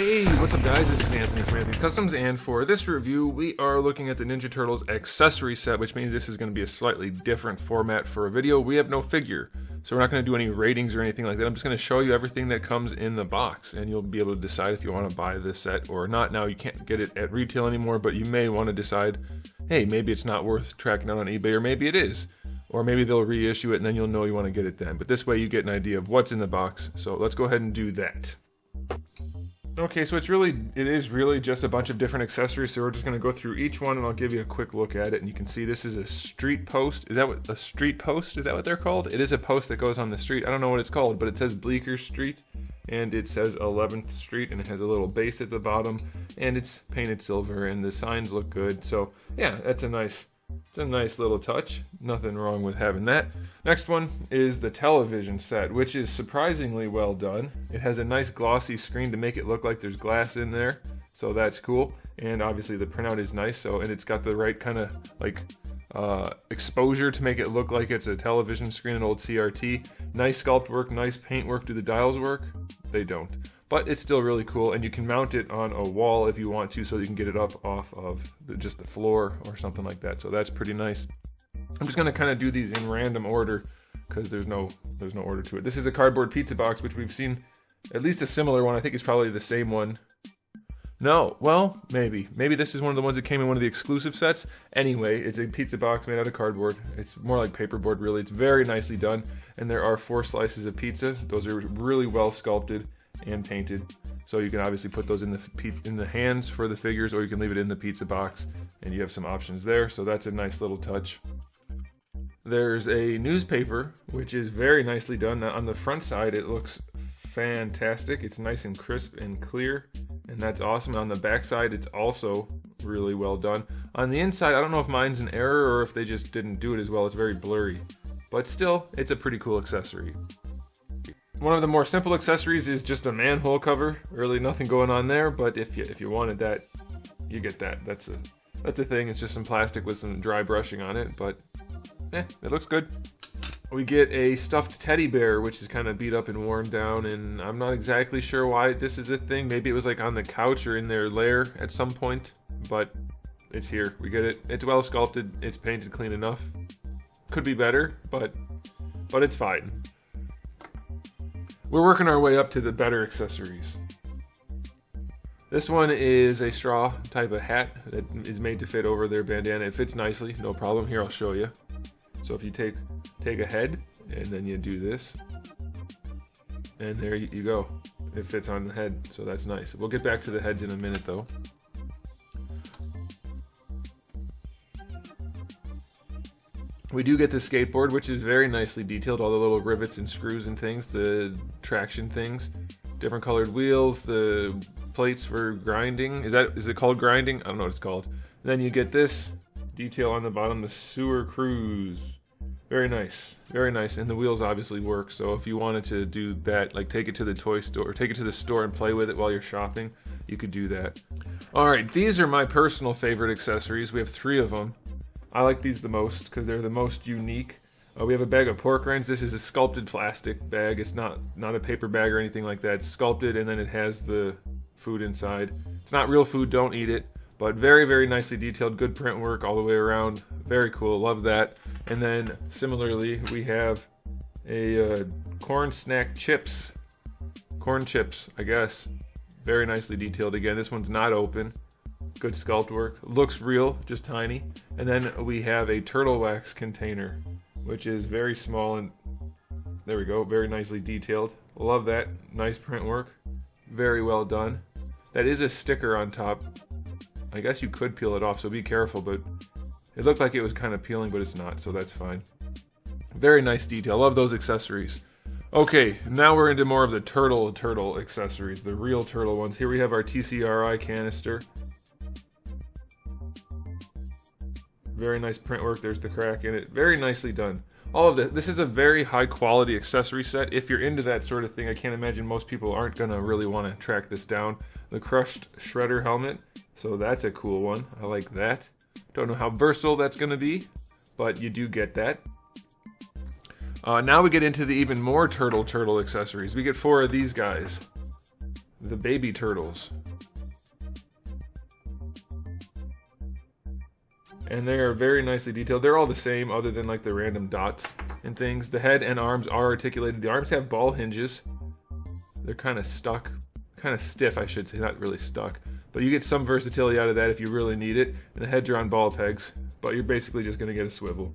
Hey, what's up guys? This is Anthony from Anthony's Customs, and for this review, we are looking at the Ninja Turtles accessory set, which means this is going to be a slightly different format for a video. We have no figure, so we're not going to do any ratings or anything like that. I'm just going to show you everything that comes in the box, and you'll be able to decide if you want to buy this set or not. Now, you can't get it at retail anymore, but you may want to decide, hey, maybe it's not worth tracking out on eBay, or maybe it is. Or maybe they'll reissue it, and then you'll know you want to get it then. But this way, you get an idea of what's in the box, so let's go ahead and do that. Okay, so it is really just a bunch of different accessories, so we're just going to go through each one and I'll give you a quick look at it, and you can see this is a street post. Is that what a street post? Is that what they're called? It is a post that goes on the street. I don't know what it's called, but it says Bleecker Street and it says 11th Street, and it has a little base at the bottom and it's painted silver and the signs look good. So yeah, it's a nice little touch. Nothing wrong with having that. Next one is the television set, which is surprisingly well done. It has a nice glossy screen to make it look like there's glass in there, so that's cool. And obviously the printout is nice, and it's got the right kind of exposure to make it look like it's a television screen, an old CRT. Nice sculpt work, nice paint work. Do the dials work? They don't. But it's still really cool, and you can mount it on a wall if you want to, so you can get it up off of just the floor or something like that. So that's pretty nice. I'm just going to kind of do these in random order because there's no order to it. This is a cardboard pizza box, which we've seen at least a similar one. I think it's probably the same one. No, well, maybe this is one of the ones that came in one of the exclusive sets. Anyway, it's a pizza box made out of cardboard. It's more like paperboard, really. It's very nicely done, and there are 4 slices of pizza. Those are really well sculpted and painted, so you can obviously put those in the hands for the figures, or you can leave it in the pizza box, and you have some options there. So that's a nice little touch. There's a newspaper, which is very nicely done. Now, on the front side, it looks fantastic. It's nice and crisp and clear, and that's awesome. On the back side, it's also really well done. On the inside, I don't know if mine's an error or if they just didn't do it as well. It's very blurry, but still, it's a pretty cool accessory. One of the more simple accessories is just a manhole cover. Really nothing going on there, but if you wanted that, you get that. That's a thing. It's just some plastic with some dry brushing on it, but it looks good. We get a stuffed teddy bear, which is kind of beat up and worn down, and I'm not exactly sure why this is a thing. Maybe it was like on the couch or in their lair at some point, but it's here. We get it. It's well sculpted. It's painted clean enough. Could be better, but it's fine. We're working our way up to the better accessories. This one is a straw type of hat that is made to fit over their bandana. It fits nicely, no problem. Here, I'll show you. So if you take a head and then you do this, and there you go. It fits on the head, so that's nice. We'll get back to the heads in a minute though. We do get the skateboard, which is very nicely detailed. All the little rivets and screws and things, the traction things, different colored wheels, the plates for grinding. Is it called grinding? I don't know what it's called. And then you get this detail on the bottom, the sewer cruise. Very nice, very nice. And the wheels obviously work. So if you wanted to do that, like take it to the toy store, or take it to the store and play with it while you're shopping, you could do that. All right, these are my personal favorite accessories. We have 3 of them. I like these the most because they're the most unique. We have a bag of pork rinds. This is a sculpted plastic bag. It's not a paper bag or anything like that. It's sculpted, and then it has the food inside. It's not real food, don't eat it, but very, very nicely detailed, good print work all the way around. Very cool, love that. And then similarly, we have a corn chips, I guess. Very nicely detailed again. This one's not open. Good sculpt work. Looks real, just tiny. And then we have a turtle wax container, which is very small, and there we go, very nicely detailed. Love that. Nice print work. Very well done. That is a sticker on top. I guess you could peel it off, so be careful, but it looked like it was kind of peeling, but it's not, so that's fine. Very nice detail. Love those accessories. Okay, now we're into more of the turtle accessories, the real turtle ones. Here we have our TCRI canister. Very nice print work. There's the crack in it. Very nicely done. All of this is a very high quality accessory set. If you're into that sort of thing, I can't imagine most people aren't gonna really want to track this down. The crushed shredder helmet. So that's a cool one. I like that. Don't know how versatile that's gonna be, but you do get that. Now we get into the even more turtle accessories. We get 4 of these guys. the baby turtles. And they are very nicely detailed. They're all the same other than like the random dots and things. The head and arms are articulated. The arms have ball hinges. They're kind of stuck. Kind of stiff, I should say, not really stuck. But you get some versatility out of that if you really need it. And the heads are on ball pegs, but you're basically just going to get a swivel.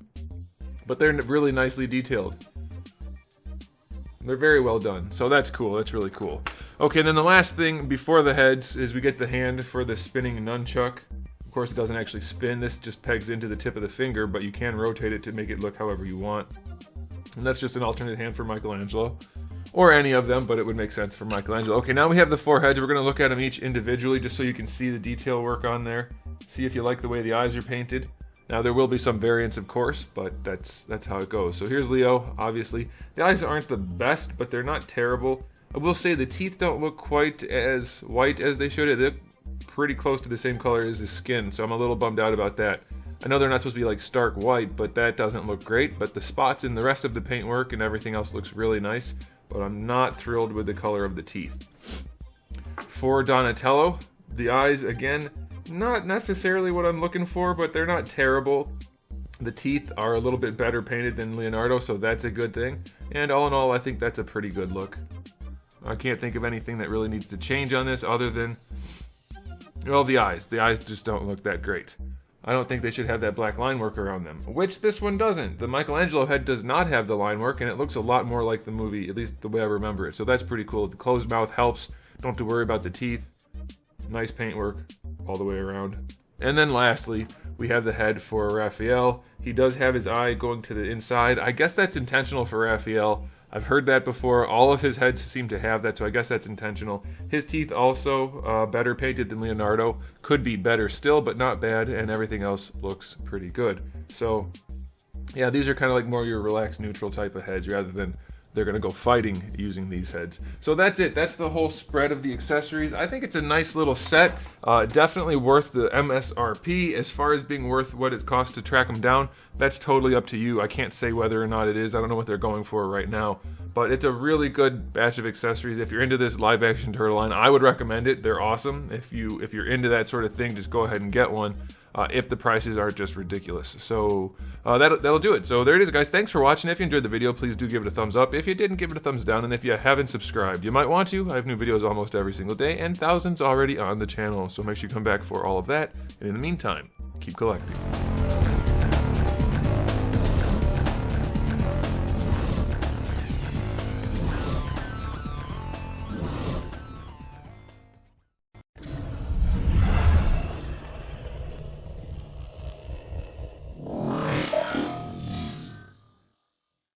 But they're really nicely detailed. They're very well done, so that's cool. That's really cool. Okay, then the last thing before the heads is we get the hand for the spinning nunchuck. Of course, it doesn't actually spin. This just pegs into the tip of the finger, but you can rotate it to make it look however you want. And that's just an alternate hand for Michelangelo. Or any of them, but it would make sense for Michelangelo. Okay, now we have the 4 heads. We're going to look at them each individually just so you can see the detail work on there. See if you like the way the eyes are painted. Now, there will be some variance, of course, but that's how it goes. So here's Leo, obviously. The eyes aren't the best, but they're not terrible. I will say the teeth don't look quite as white as they should. They're pretty close to the same color as his skin, so I'm a little bummed out about that. I know they're not supposed to be like stark white, but that doesn't look great. But the spots in the rest of the paintwork and everything else looks really nice. But I'm not thrilled with the color of the teeth. For Donatello, the eyes, again, not necessarily what I'm looking for, but they're not terrible. The teeth are a little bit better painted than Leonardo, so that's a good thing. And all in all, I think that's a pretty good look. I can't think of anything that really needs to change on this other than, well, the eyes. The eyes just don't look that great. I don't think they should have that black line work around them, which this one doesn't. The Michelangelo head does not have the line work, and it looks a lot more like the movie, at least the way I remember it. So that's pretty cool. The closed mouth helps. Don't have to worry about the teeth. Nice paintwork all the way around. And then lastly, we have the head for Raphael. He does have his eye going to the inside. I guess that's intentional for Raphael. I've heard that before. All of his heads seem to have that, so I guess that's intentional. His teeth also better painted than Leonardo. Could be better still, but not bad, and everything else looks pretty good. So, yeah, these are kind of like more your relaxed, neutral type of heads rather than they're going to go fighting using these heads. So that's it. That's the whole spread of the accessories. I think it's a nice little set. Definitely worth the MSRP. As far as being worth what it costs to track them down, that's totally up to you. I can't say whether or not it is. I don't know what they're going for right now. But it's a really good batch of accessories. If you're into this live action turtle line, I would recommend it. They're awesome. If you're into that sort of thing, just go ahead and get one. If the prices aren't just ridiculous. So that'll do it. So there it is, guys. Thanks for watching. If you enjoyed the video, please do give it a thumbs up. If you didn't, give it a thumbs down. And if you haven't subscribed, you might want to. I have new videos almost every single day and thousands already on the channel. So make sure you come back for all of that. And in the meantime, keep collecting.